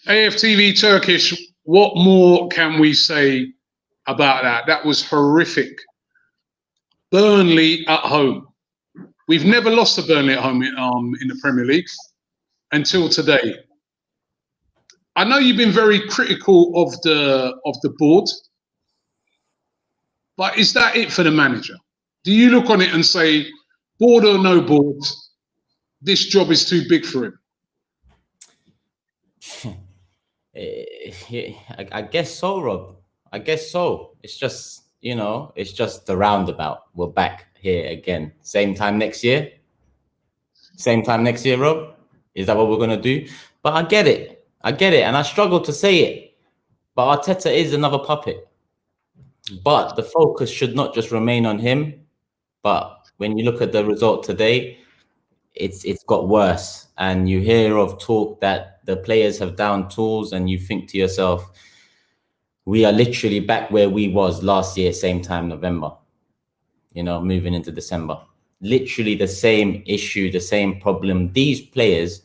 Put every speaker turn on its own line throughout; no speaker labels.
AFTV Turkish, what more can we say about that? That was horrific. Burnley at home. We've never lost to Burnley at home in the Premier League until today. I know you've been very critical of the board, but is that it for the manager? Do you look on it and say, board or no board, this job is too big for him?
I guess so, Rob. I guess so. It's just, it's just the roundabout. We're back here again. Same time next year? Same time next year, Rob? Is that what we're going to do? But I get it. And I struggle to say it. But Arteta is another puppet. But the focus should not just remain on him. But when you look at the result today, it's got worse. And you hear of talk that the players have down tools, and you think to yourself, we are literally back where we was last year, same time, November, moving into December. Literally the same issue, the same problem. These players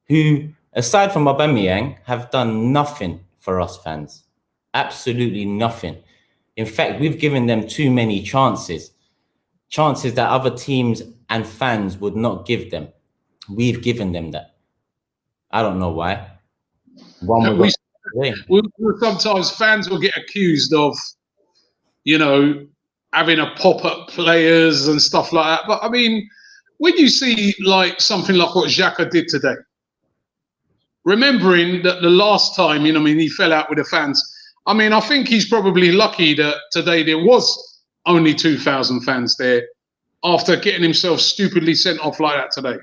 who, aside from Aubameyang, have done nothing for us fans. Absolutely nothing. In fact, we've given them too many chances that other teams and fans would not give them. We've given them that. I don't know why.
Sometimes fans will get accused of, having a pop at players and stuff like that. But I mean, when you see something like what Xhaka did today, remembering that the last time, he fell out with the fans. I mean, I think he's probably lucky that today there was only 2,000 fans there after getting himself stupidly sent off like that today.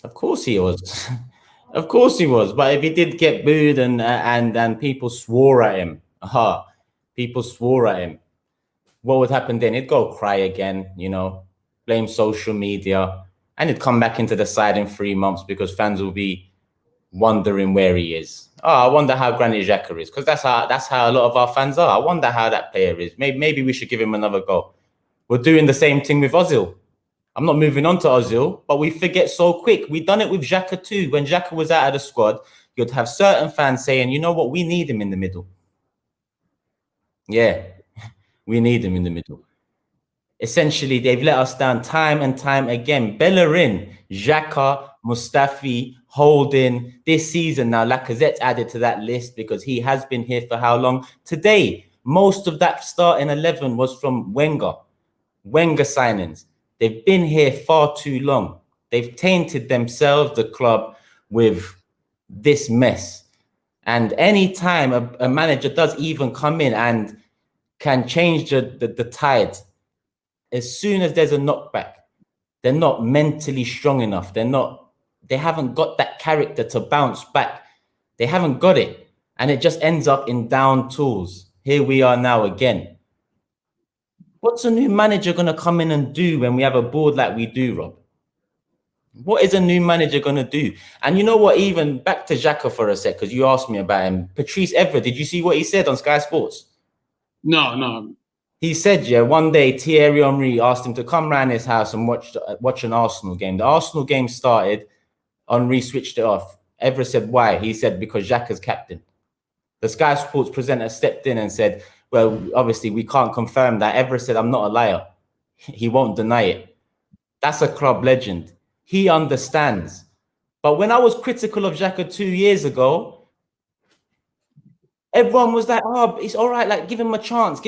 Of course he was. Of course he was. But if he did get booed and people swore at him, people swore at him, what would happen then? He'd go cry again, blame social media, and he'd come back into the side in 3 months because fans will be wondering where he is. I wonder how Granit Xhaka is, because that's how a lot of our fans are. I wonder how that player is. Maybe we should give him another go. We're doing the same thing with Ozil. I'm not moving on to Ozil, but we forget so quick. We done it with Xhaka too. When Xhaka was out of the squad, you'd have certain fans saying, you know what, we need him in the middle. Yeah, we need him in the middle. Essentially, they've let us down time and time again. Bellerin, Xhaka, Mustafi, Holding. This season now, Lacazette added to that list because he has been here for how long? Today, most of that starting 11 was from Wenger signings. They've been here far too long. They've tainted themselves, the club, with this mess. And any time a manager does even come in and can change the tide, as soon as there's a knockback, they're not mentally strong enough. They haven't got that character to bounce back. They haven't got it. And it just ends up in down tools. Here we are now again. What's a new manager going to come in and do when we have a board like we do, Rob? What is a new manager going to do? And you know what, even back to Xhaka for a sec, because you asked me about him. Patrice Evra, did you see what he said on Sky Sports?
No.
He said, one day Thierry-Emerick asked him to come round his house and watch an Arsenal game. The Arsenal game started. Henry switched it off. Evra said, why? He said, because Xhaka's captain. The Sky Sports presenter stepped in and said, well, obviously, we can't confirm that. Evra said, I'm not a liar. He won't deny it. That's a club legend. He understands. But when I was critical of Xhaka 2 years ago, everyone was like, it's all right, give him a chance.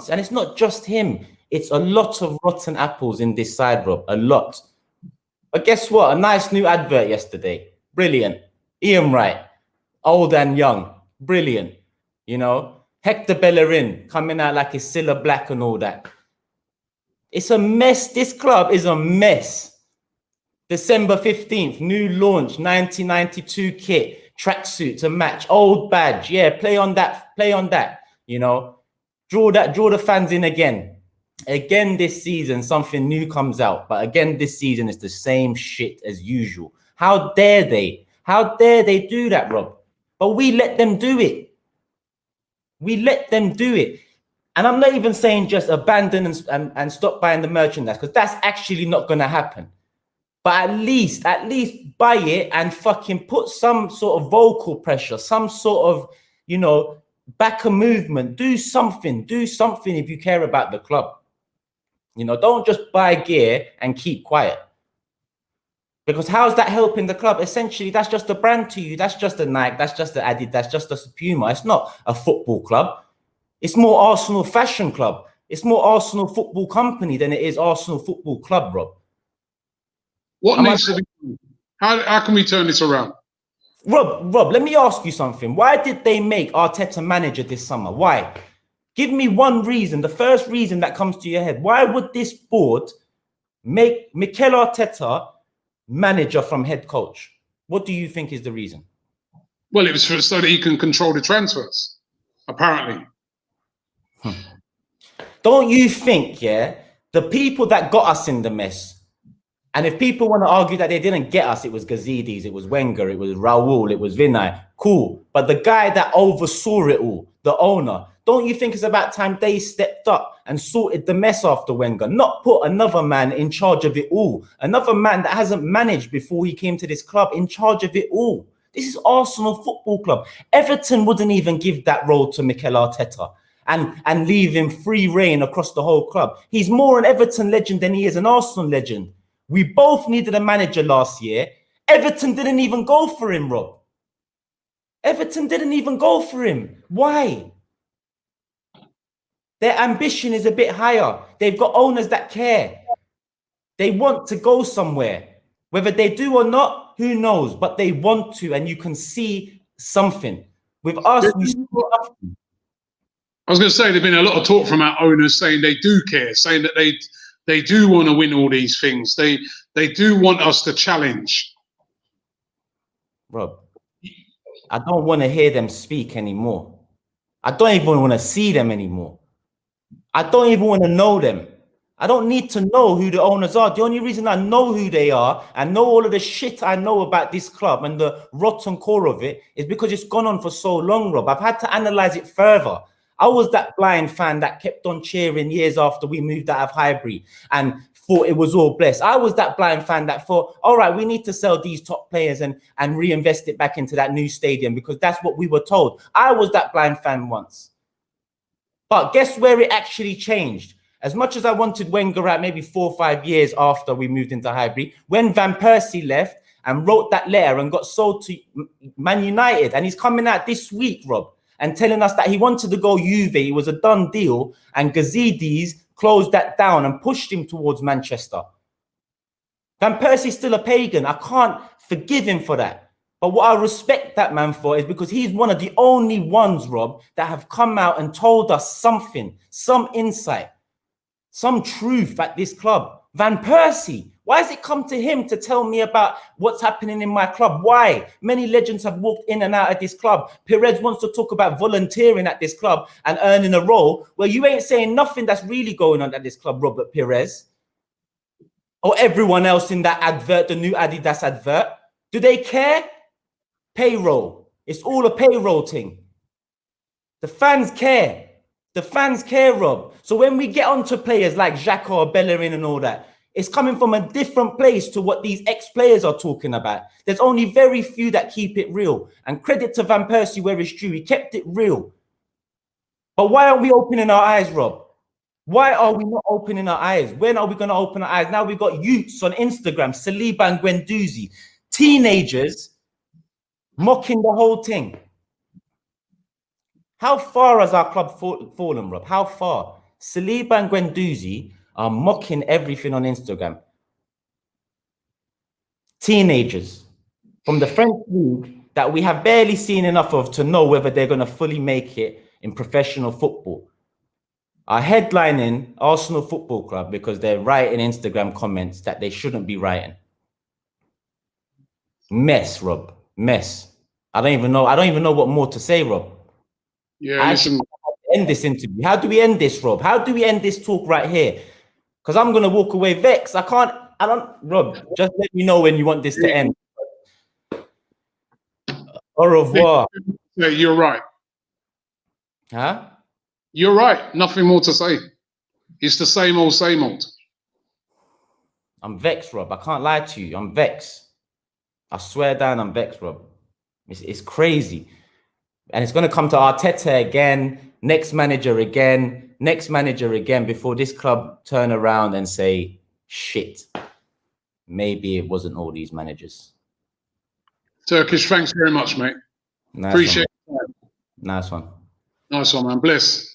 And it's not just him. It's a lot of rotten apples in this side, Rob, a lot. But guess what? A nice new advert yesterday. Brilliant. Ian Wright, old and young. Brilliant. Hector Bellerin coming out like he's Cilla Black and all that. It's a mess. This club is a mess. December 15th, new launch, 1992 kit, tracksuit to match, old badge. Yeah, play on that. Draw the fans in again. Again this season, something new comes out. But again this season, it's the same shit as usual. How dare they? How dare they do that, Rob? But we let them do it. And I'm not even saying just abandon and stop buying the merchandise, because that's actually not going to happen. But at least buy it and fucking put some sort of vocal pressure, some sort of, you know, back a movement. Do something if you care about the club. You know, don't just buy gear and keep quiet. Because how's that helping the club? Essentially, that's just a brand to you. That's just a Nike. That's just a Adidas. That's just a Puma. It's not a football club. It's more Arsenal Fashion Club. It's more Arsenal Football Company than it is Arsenal Football Club, Rob.
What needs to be done? How can we turn this around?
Rob, let me ask you something. Why did they make Arteta manager this summer? Why? Give me one reason, the first reason that comes to your head. Why would this board make Mikel Arteta manager from head coach? What do you think is the reason?
Well, it was so that he can control the transfers, apparently.
Don't you think, yeah, the people that got us in the mess, and if people want to argue that they didn't get us, it was Gazidis, it was Wenger, it was Raul, it was Vinay, cool. But the guy that oversaw it all, the owner, don't you think it's about time they stepped up and sorted the mess after Wenger, not put another man in charge of it all, another man that hasn't managed before he came to this club in charge of it all? This is Arsenal Football Club. Everton wouldn't even give that role to Mikel Arteta and leave him free reign across the whole club. He's more an Everton legend than he is an Arsenal legend. We both needed a manager last year. Everton didn't even go for him, Rob. Everton didn't even go for him. Why? Their ambition is a bit higher. They've got owners that care. They want to go somewhere. Whether they do or not, who knows? But they want to, and you can see something. With us, we see nothing.
I was going to say, there's been a lot of talk from our owners saying they do care, saying that they do want to win all these things. They do want us to challenge.
Rob, I don't want to hear them speak anymore. I don't even want to see them anymore. I don't even want to know them. I don't need to know who the owners are. The only reason I know who they are and know all of the shit I know about this club and the rotten core of it is because it's gone on for so long, Rob. I've had to analyze it further. I was that blind fan that kept on cheering years after we moved out of Highbury and thought it was all blessed. I was that blind fan that thought, all right, we need to sell these top players and reinvest it back into that new stadium because that's what we were told. I was that blind fan once. But guess where it actually changed? As much as I wanted Wenger out maybe 4 or 5 years after we moved into Highbury, when Van Persie left and wrote that letter and got sold to Man United, and he's coming out this week, Rob, and telling us that he wanted to go Juve, it was a done deal, and Gazidis closed that down and pushed him towards Manchester. Van Persie's still a pagan. I can't forgive him for that. But what I respect that man for is because he's one of the only ones, Rob, that have come out and told us something, some insight, some truth at this club. Van Persie, why has it come to him to tell me about what's happening in my club? Why? Many legends have walked in and out of this club. Perez wants to talk about volunteering at this club and earning a role. Well, you ain't saying nothing that's really going on at this club, Robert Perez. Or everyone else in that advert, the new Adidas advert. Do they care? Payroll. It's all a payroll thing. The fans care. The fans care, Rob. So when we get onto players like Xhaka or Bellerin and all that, it's coming from a different place to what these ex-players are talking about. There's only very few that keep it real. And credit to Van Persie where it's due. He kept it real. But why aren't we opening our eyes, Rob? Why are we not opening our eyes? When are we going to open our eyes? Now we've got youths on Instagram, Saliba and Guendouzi, teenagers mocking the whole thing. How far has our club fallen, Rob? How far? Saliba and Guendouzi are mocking everything on Instagram. Teenagers from the French league that we have barely seen enough of to know whether they're going to fully make it in professional football are headlining Arsenal Football Club because they're writing Instagram comments that they shouldn't be writing. Mess, Rob. Mess. I don't even know what more to say, Rob.
Yeah, listen.
End this interview. How do we end this, Rob? How do we end this talk right here? Because I'm gonna walk away vexed. Rob, just let me know when you want this to end. Au revoir.
Yeah, you're right.
Huh?
You're right. Nothing more to say. It's the same old, same old.
I'm vexed, Rob. I can't lie to you. I'm vexed. I swear down, I'm vexed, Rob. It's crazy. And it's going to come to Arteta again, next manager again before this club turn around and say, shit, maybe it wasn't all these managers.
Turkish, thanks very much, mate.
Nice
Appreciate
it. Nice one.
Nice one, man. Bless.